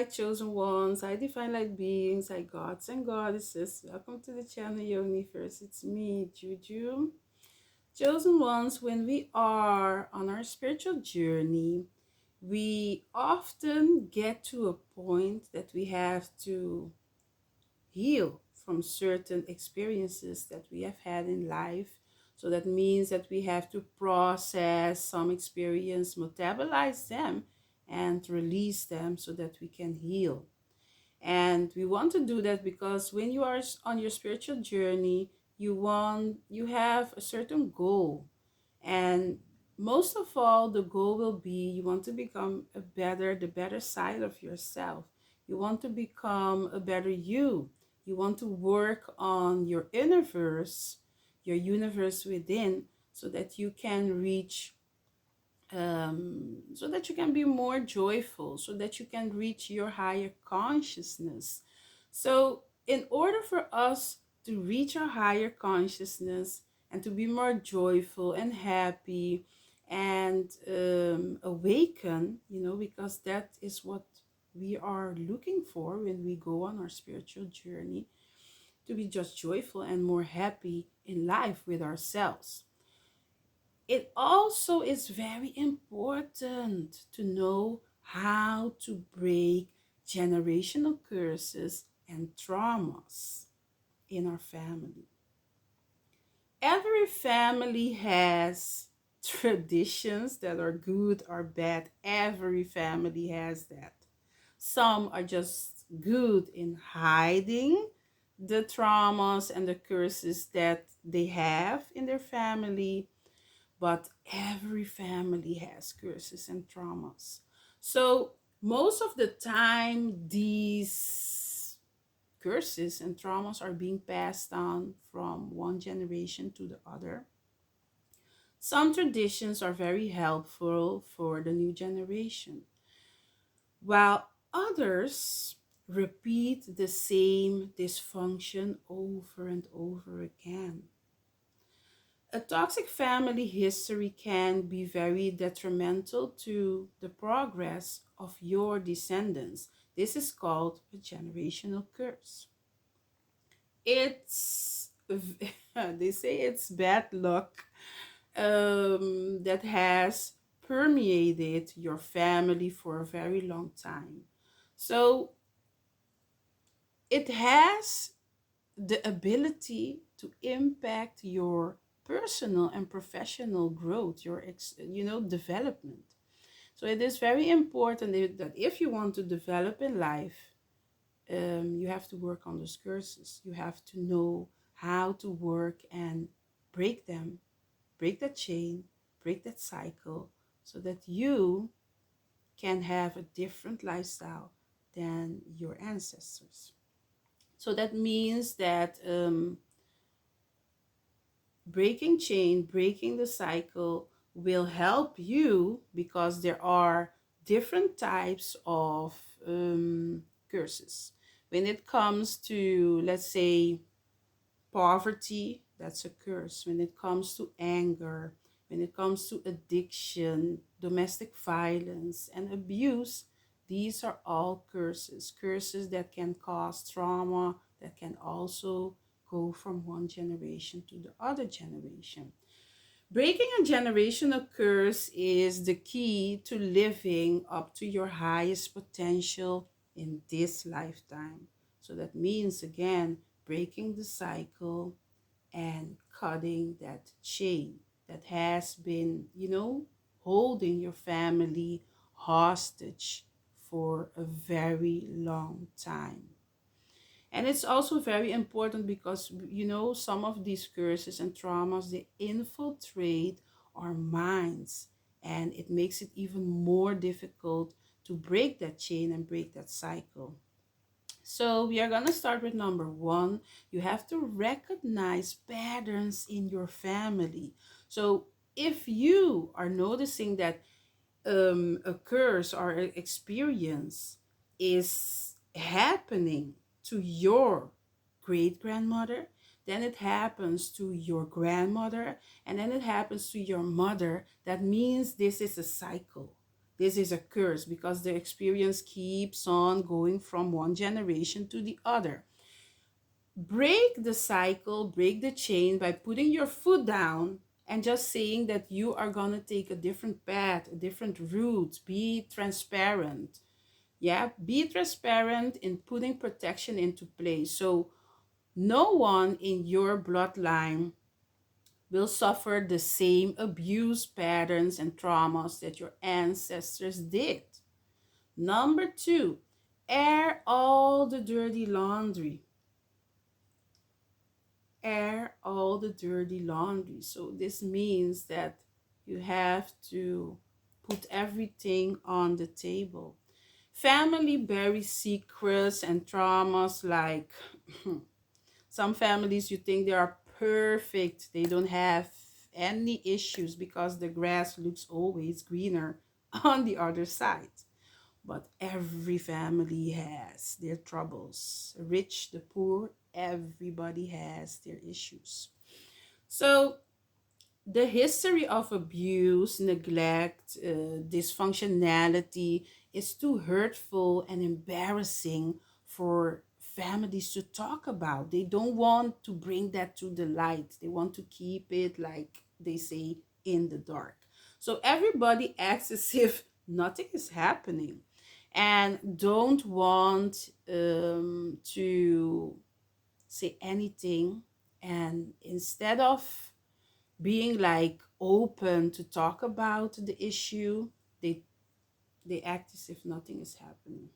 light chosen ones, hi divine light beings, hi gods and goddesses. Welcome to the channel Yoniverse. It's me, Juju. Chosen ones, when we are on our spiritual journey, we often get to a point that we have to heal from certain experiences that we have had in life. So that means that we have to process some experience, metabolize them, and release them so that we can heal. And we want to do that because when you are on your spiritual journey, you have a certain goal. And most of all, the goal will be you want to become the better side of yourself. You want to become a better you. You want to work on your universe, your universe within, so that you can reach, so that you can be more joyful, so that you can reach your higher consciousness. So, in order for us to reach our higher consciousness and to be more joyful and happy and awaken, because that is what we are looking for when we go on our spiritual journey, to be just joyful and more happy in life with ourselves. It also is very important to know how to break generational curses and traumas in our family. Every family has traditions that are good or bad. Every family has that. Some are just good in hiding the traumas and the curses that they have in their family, but every family has curses and traumas. So most of the time, these curses and traumas are being passed on from one generation to the other. Some traditions are very helpful for the new generation, while others repeat the same dysfunction over and over again. A toxic family history can be very detrimental to the progress of your descendants. This is called a generational curse. It's, they say it's bad luck that has permeated your family for a very long time. So it has the ability to impact your personal and professional growth, your development. So it is very important that if you want to develop in life, you have to work on those curses. You have to know how to work and break them, break that chain, break that cycle, so that you can have a different lifestyle than your ancestors. So that means that breaking chain, breaking the cycle will help you, because there are different types of curses. When it comes to, let's say, poverty, that's a curse. When it comes to anger, when it comes to addiction, domestic violence, and abuse, these are all curses. Curses that can cause trauma, that can also go from one generation to the other generation. Breaking a generational curse is the key to living up to your highest potential in this lifetime. So that means, again, breaking the cycle and cutting that chain that has been, holding your family hostage for a very long time. And it's also very important because, some of these curses and traumas, they infiltrate our minds, and it makes it even more difficult to break that chain and break that cycle. So we are going to start with number one. You have to recognize patterns in your family. So if you are noticing that a curse or an experience is happening to your great grandmother, then it happens to your grandmother, and then it happens to your mother, that means this is a cycle. This is a curse because the experience keeps on going from one generation to the other. Break the cycle, break the chain by putting your foot down and just saying that you are going to take a different path, a different route. Be transparent. Yeah, be transparent in putting protection into place. So no one in your bloodline will suffer the same abuse patterns and traumas that your ancestors did. Number two, air all the dirty laundry. Air all the dirty laundry. So this means that you have to put everything on the table. Family buries secrets and traumas like some families you think they are perfect. They don't have any issues because the grass looks always greener on the other side. But every family has their troubles. Rich, the poor, everybody has their issues. So the history of abuse, neglect, dysfunctionality is too hurtful and embarrassing for families to talk about. They don't want to bring that to the light. They want to keep it, like they say, in the dark. So everybody acts as if nothing is happening and don't want to say anything. And instead of being like open to talk about the issue, they they act as if nothing is happening.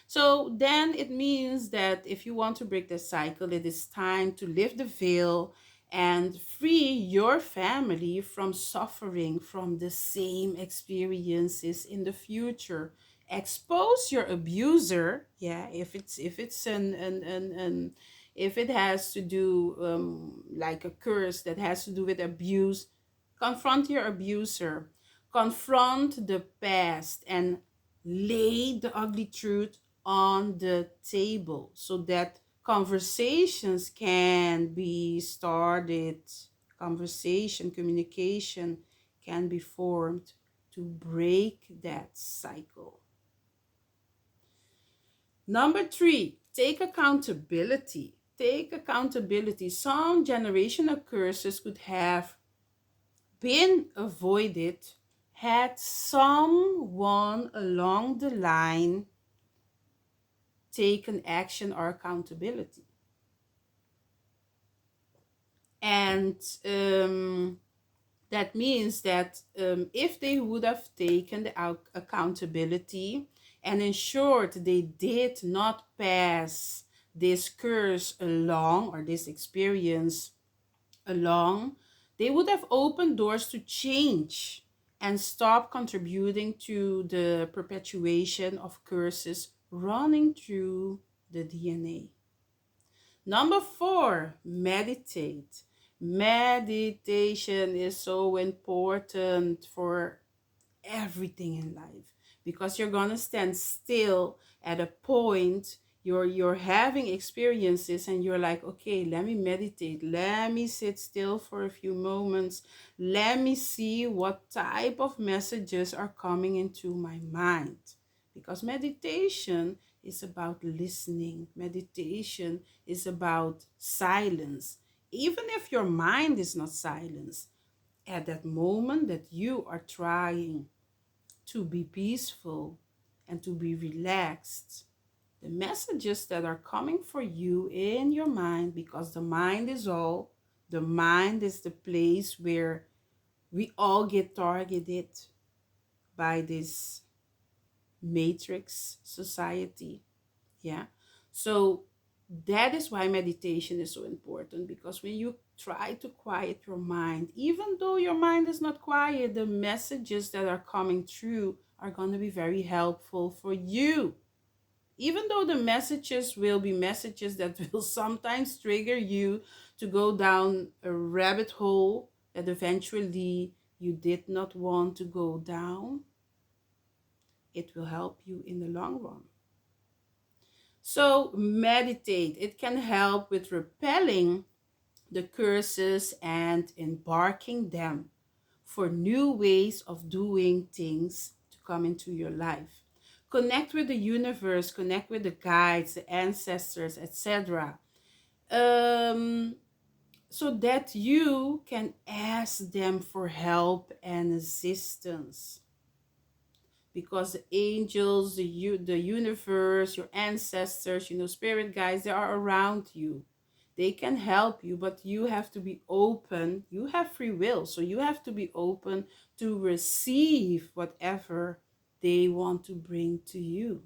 So then it means that if you want to break the cycle, it is time to lift the veil and free your family from suffering from the same experiences in the future. Expose your abuser, yeah, if it's an if it has to do like a curse that has to do with abuse, confront your abuser, confront the past, and lay the ugly truth on the table so that conversations can be started, communication can be formed to break that cycle. Number three, take accountability. Take accountability. Some generational curses could have been avoided had someone along the line taken action or accountability. And that means that if they would have taken the accountability and ensured they did not pass this curse along or this experience along, they would have opened doors to change and stop contributing to the perpetuation of curses running through the DNA. Number four, meditate. Meditation is so important for everything in life because you're gonna stand still at a point you're having experiences and you're like, okay, let me meditate, let me sit still for a few moments, let me see what type of messages are coming into my mind. Because meditation is about listening, meditation is about silence. Even if your mind is not silenced, at that moment that you are trying to be peaceful and to be relaxed, the messages that are coming for you in your mind, because the mind is the place where we all get targeted by this matrix society. Yeah. So that is why meditation is so important, because when you try to quiet your mind, even though your mind is not quiet, the messages that are coming through are going to be very helpful for you. Even though the messages will be messages that will sometimes trigger you to go down a rabbit hole that eventually you did not want to go down, it will help you in the long run. So meditate. It can help with repelling the curses and embarking them for new ways of doing things come into your life. Connect with the universe, connect with the guides, the ancestors, etc. Um, so that you can ask them for help and assistance, because the angels, the universe, your ancestors, spirit guides, they are around you. They can help you, but you have to be open. You have free will, so you have to be open to receive whatever they want to bring to you.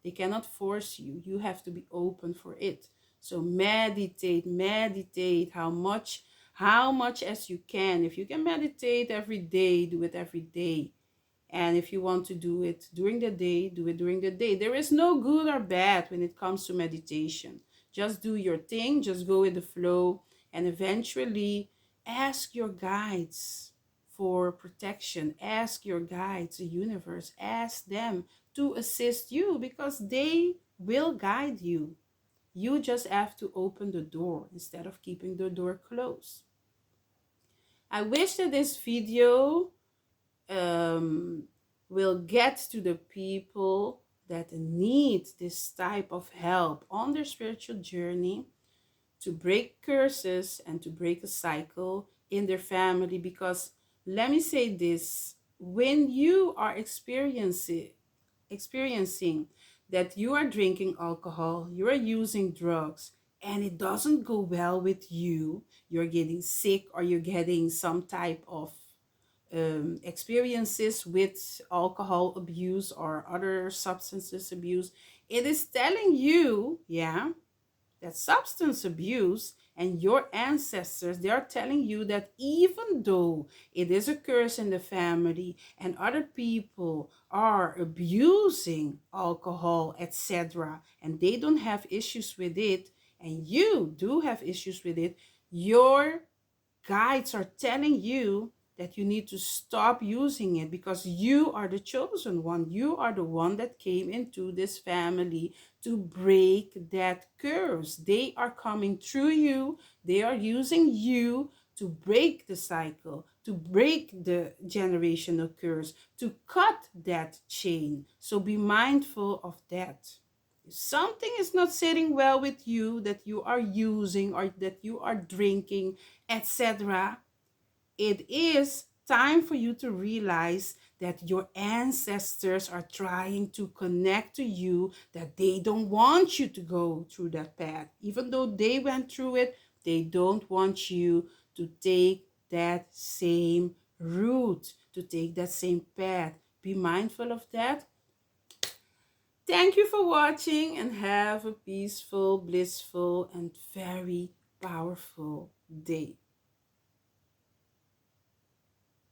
They cannot force you. You have to be open for it. So meditate, meditate how much as you can. If you can meditate every day, do it every day. And if you want to do it during the day, do it during the day. There is no good or bad when it comes to meditation. Just do your thing, just go with the flow, and eventually ask your guides for protection. Ask your guides, the universe, ask them to assist you, because they will guide you. You just have to open the door instead of keeping the door closed. I wish that this video um, will get to the people that need this type of help on their spiritual journey, to break curses and to break a cycle in their family. Because let me say this, when you are experiencing that you are drinking alcohol, you are using drugs, and it doesn't go well with you, you're getting sick, or you're getting some type of experiences with alcohol abuse or other substances abuse, it is telling you, yeah, that substance abuse and your ancestors, they are telling you that even though it is a curse in the family and other people are abusing alcohol, etc., and they don't have issues with it, and you do have issues with it, your guides are telling you that you need to stop using it, because you are the chosen one. You are the one that came into this family to break that curse. They are coming through you. They are using you to break the cycle, to break the generational curse, to cut that chain. So be mindful of that. If something is not sitting well with you, that you are using or that you are drinking, etc., it is time for you to realize that your ancestors are trying to connect to you, that they don't want you to go through that path. Even though they went through it, they don't want you to take that same route, to take that same path. Be mindful of that. Thank you for watching, and have a peaceful, blissful, and very powerful day.